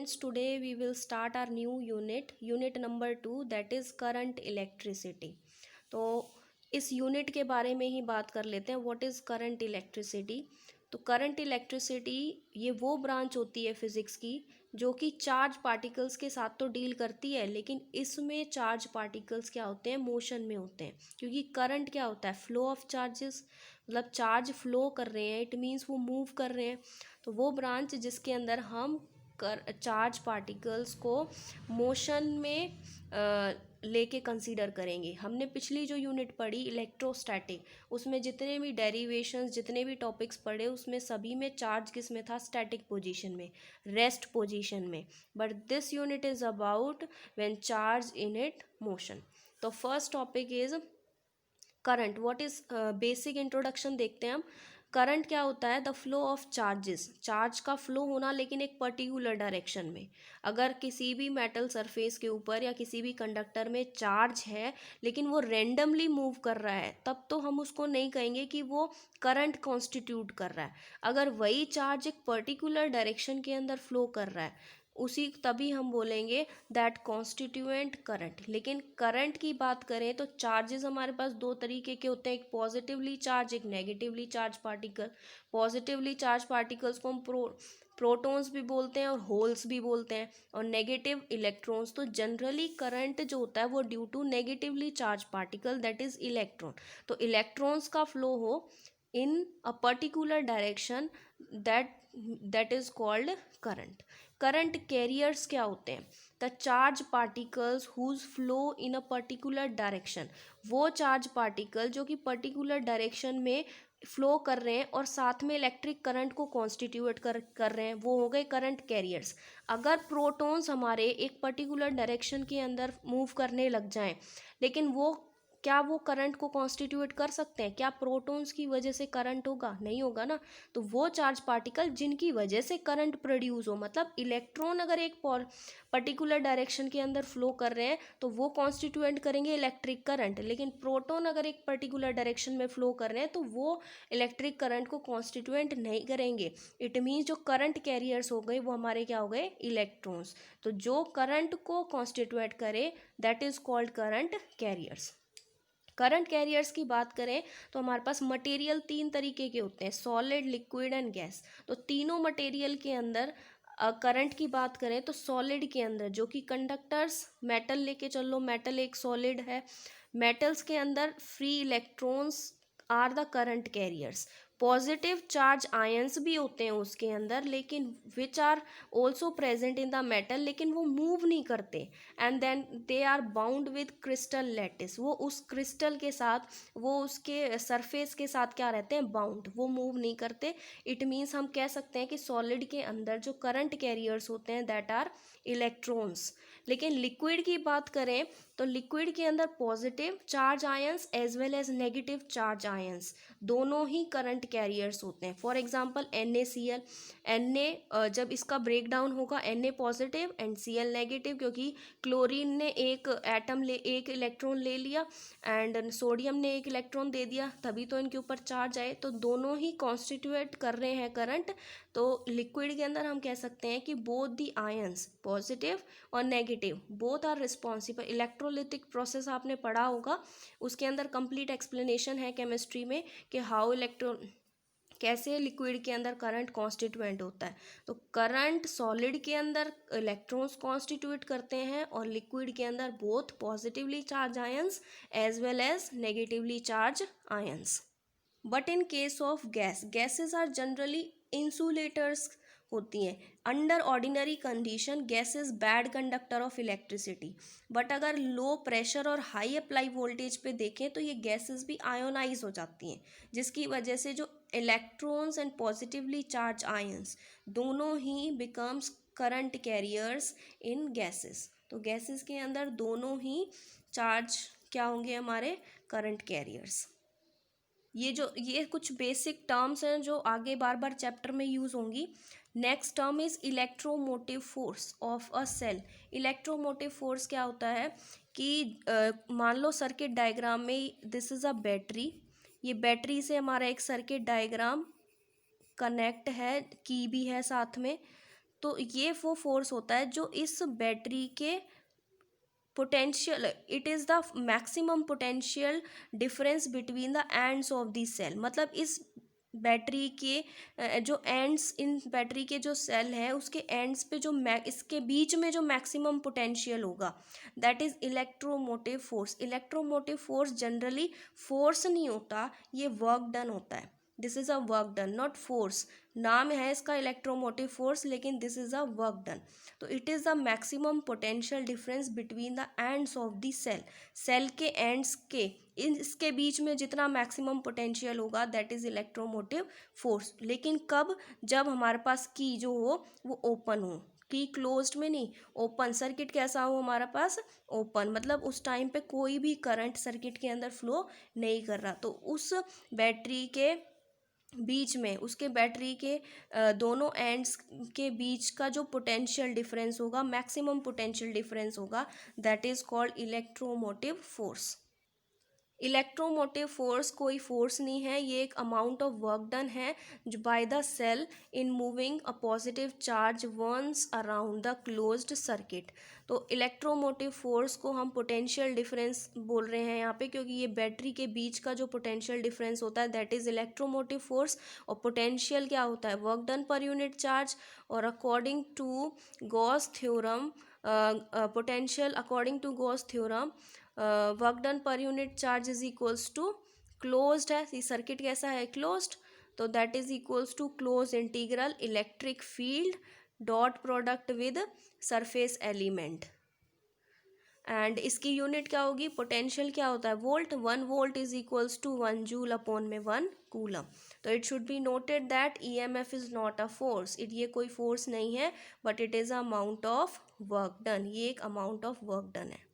students, today we will start our new unit number 2, that is current electricity. तो इस unit के बारे में ही बात कर लेते हैं. What is current electricity? तो करंट इलेक्ट्रिसिटी ये वो ब्रांच होती है फिज़िक्स की जो कि चार्ज पार्टिकल्स के साथ तो डील करती है, लेकिन इसमें चार्ज पार्टिकल्स क्या होते हैं, मोशन में होते हैं. क्योंकि करंट क्या होता है, फ्लो ऑफ चार्जेस, मतलब चार्ज फ्लो कर रहे हैं, इट मीन्स वो मूव कर रहे हैं. तो वो ब्रांच जिसके अंदर हम चार्ज पार्टिकल्स को मोशन में लेके कंसीडर करेंगे. हमने पिछली जो यूनिट पढ़ी इलेक्ट्रोस्टैटिक, उसमें जितने भी डेरिवेशंस, जितने भी टॉपिक्स पढ़े, उसमें सभी में चार्ज किस में था, स्टैटिक पोजीशन में, रेस्ट पोजीशन में. But this unit is about when charge in it motion. तो first topic is current. What is basic introduction देखते हैं हम. करंट क्या होता है, the flow of charges, charge का फ्लो होना लेकिन एक पर्टिकुलर डायरेक्शन में. अगर किसी भी मेटल सरफेस के ऊपर या किसी भी कंडक्टर में चार्ज है लेकिन वो रेंडमली मूव कर रहा है, तब तो हम उसको नहीं कहेंगे कि वो करंट कॉन्स्टिट्यूट कर रहा है. अगर वही चार्ज एक पर्टिकुलर डायरेक्शन के अंदर फ्लो कर रहा है, उसी तभी हम बोलेंगे दैट कॉन्स्टिट्यूएंट करंट. लेकिन करंट की बात करें तो चार्जेस हमारे पास दो तरीके के होते हैं, एक पॉजिटिवली चार्ज, एक negatively charge particle. Positively charge particles को हम प्रोटॉन्स भी बोलते हैं और होल्स भी बोलते हैं, और नेगेटिव इलेक्ट्रॉन्स. तो जनरली करंट जो होता है वो due to negatively charge particle, that is electron. तो इलेक्ट्रॉन्स का फ्लो हो in a particular direction, that is called current. Current carriers क्या होते हैं, the charge particles whose flow in a particular direction. वो चार्ज पार्टिकल जो कि particular direction में फ्लो कर रहे हैं और साथ में इलेक्ट्रिक करंट को कॉन्स्टिट्यूट कर रहे हैं, वो हो गए करंट कैरियर्स. अगर प्रोटॉन्स हमारे एक पर्टिकुलर डायरेक्शन के अंदर मूव करने लग जाएं, लेकिन वो क्या वो करंट को कॉन्स्टिट्यूट कर सकते हैं, क्या प्रोटॉन्स की वजह से करंट होगा, नहीं होगा ना. तो वो चार्ज पार्टिकल जिनकी वजह से करंट प्रोड्यूस हो, मतलब इलेक्ट्रॉन अगर एक पर्टिकुलर डायरेक्शन के अंदर फ्लो कर रहे हैं तो वो कॉन्स्टिट्यूएंट करेंगे इलेक्ट्रिक करंट, लेकिन प्रोटॉन अगर एक पर्टिकुलर डायरेक्शन में फ्लो कर रहे हैं तो वो इलेक्ट्रिक करंट को कॉन्स्टिट्यूएंट नहीं करेंगे. इट मीन्स जो करंट कैरियर्स हो गए वो हमारे क्या हो गए, इलेक्ट्रॉन्स. तो जो करंट को कॉन्स्टिट्यूएट करे that is called current carriers. Current carriers की बात करें तो हमारे पास मटेरियल तीन तरीके के होते हैं, सॉलिड, लिक्विड एंड गैस. तो तीनों मटेरियल के अंदर करंट की बात करें तो सॉलिड के अंदर जो कि कंडक्टर्स, मेटल लेके चलो, मेटल एक सॉलिड है. मेटल्स के अंदर free electrons are the current carriers. Positive charge ions भी होते हैं उसके अंदर, लेकिन which are also present in the metal, लेकिन वो मूव नहीं करते. And then they are bound with crystal lattice. वो उस क्रिस्टल के साथ, वो उसके सरफेस के साथ क्या रहते हैं, बाउंड, वो मूव नहीं करते. इट मीन्स हम कह सकते हैं कि सॉलिड के अंदर जो करंट कैरियर्स होते हैं दैट आर इलेक्ट्रॉन्स. लेकिन लिक्विड की बात करें तो लिक्विड के अंदर positive charge ions as well as negative charge ions दोनों ही करंट कैरियर्स होते हैं. फॉर एग्जांपल NaCl, जब इसका ब्रेक डाउन होगा Na positive and Cl negative, क्योंकि क्लोरीन ने एक इलेक्ट्रॉन ले लिया एंड सोडियम ने एक इलेक्ट्रॉन दे दिया, तभी तो इनके ऊपर चार्ज आए. तो दोनों ही कॉन्स्टिट्यूएट कर रहे हैं करंट. तो लिक्विड के अंदर हम कह सकते हैं कि बोथ दी आयंस, पॉजिटिव और negative, both are responsible. Electrolytic process आपने पढ़ा होगा, उसके अंदर कंप्लीट एक्सप्लेनेशन है केमिस्ट्री में कि हाउ कैसे लिक्विड के अंदर करंट कॉन्स्टिट्यूएंट होता है. तो करंट सॉलिड के अंदर इलेक्ट्रॉन्स कॉन्स्टिट्यूट करते हैं और लिक्विड के अंदर both positively charge ions as well as negatively charge ions. But in case of gases are generally insulators होती हैं. Under ordinary condition gases bad conductor of electricity. But अगर लो प्रेशर और high apply voltage पे देखें तो ये gases भी ionise हो जाती हैं, जिसकी वजह से जो electrons and positively charge ions दोनों ही becomes current carriers in gases. तो गैसेस के अंदर दोनों ही चार्ज क्या होंगे, हमारे करंट कैरियर्स. ये कुछ बेसिक टर्म्स हैं जो आगे बार बार चैप्टर में यूज़ होंगी. Next term is electromotive force of a cell. Electromotive force क्या होता है कि मान लो सर्किट डायग्राम में दिस इज़ अ बैटरी, ये बैटरी से हमारा एक सर्किट डायग्राम कनेक्ट है, की भी है साथ में. तो ये वो फोर्स होता है जो इस बैटरी के potential, it is the maximum potential difference between the ends of the cell. मतलब इस बैटरी के जो एंड्स, इन बैटरी के जो सेल है उसके एंड्स पे जो इसके बीच में जो मैक्सिमम पोटेंशियल होगा, that is electromotive force. Electromotive force generally force नहीं होता, ये वर्क डन होता है। This is a work done, not force. नाम है इसका इलेक्ट्रोमोटिव फोर्स, लेकिन this is a work done. तो it is the maximum potential difference between the ends of the cell. Cell के एंड्स के इसके बीच में जितना मैक्सिमम पोटेंशियल होगा, दैट इज़ इलेक्ट्रोमोटिव फोर्स। लेकिन कब? जब हमारे पास की जो हो वो ओपन हो, की क्लोज्ड में नहीं, ओपन। सर्किट कैसा हो हमारे पास? ओपन। मतलब उस टाइम पे कोई भी करंट सर्किट के अंदर फ्लो नहीं कर रहा। तो उस बैटरी के बीच में, उसके बैटरी के दोनों एंड्स के बीच का जो पोटेंशियल डिफरेंस होगा, मैक्सिमम पोटेंशियल डिफरेंस होगा, that is called electromotive force. Electromotive force कोई फोर्स नहीं है, ये एक अमाउंट ऑफ वर्क डन है जो by the cell in moving a positive charge once around the closed circuit. तो इलेक्ट्रोमोटिव फोर्स को हम पोटेंशियल डिफरेंस बोल रहे हैं यहाँ पे, क्योंकि ये बैटरी के बीच का जो पोटेंशियल डिफरेंस होता है दैट इज़ इलेक्ट्रोमोटिव फोर्स। और पोटेंशियल क्या होता है? Work done per unit charge. और according to Gauss theorem, potential according to Gauss theorem, work done per unit charge is equals to, closed है ये सर्किट, कैसा है? क्लोज्ड। तो that is equals to close integral electric field dot product with surface element. And इसकी unit क्या होगी? पोटेंशियल क्या होता है? Volt. 1 volt is equals to 1 joule upon में 1 कूलम। तो it should be noted that EMF is not a force. ये कोई फोर्स नहीं है, but it is a amount of work done. ये एक अमाउंट ऑफ वर्क डन है।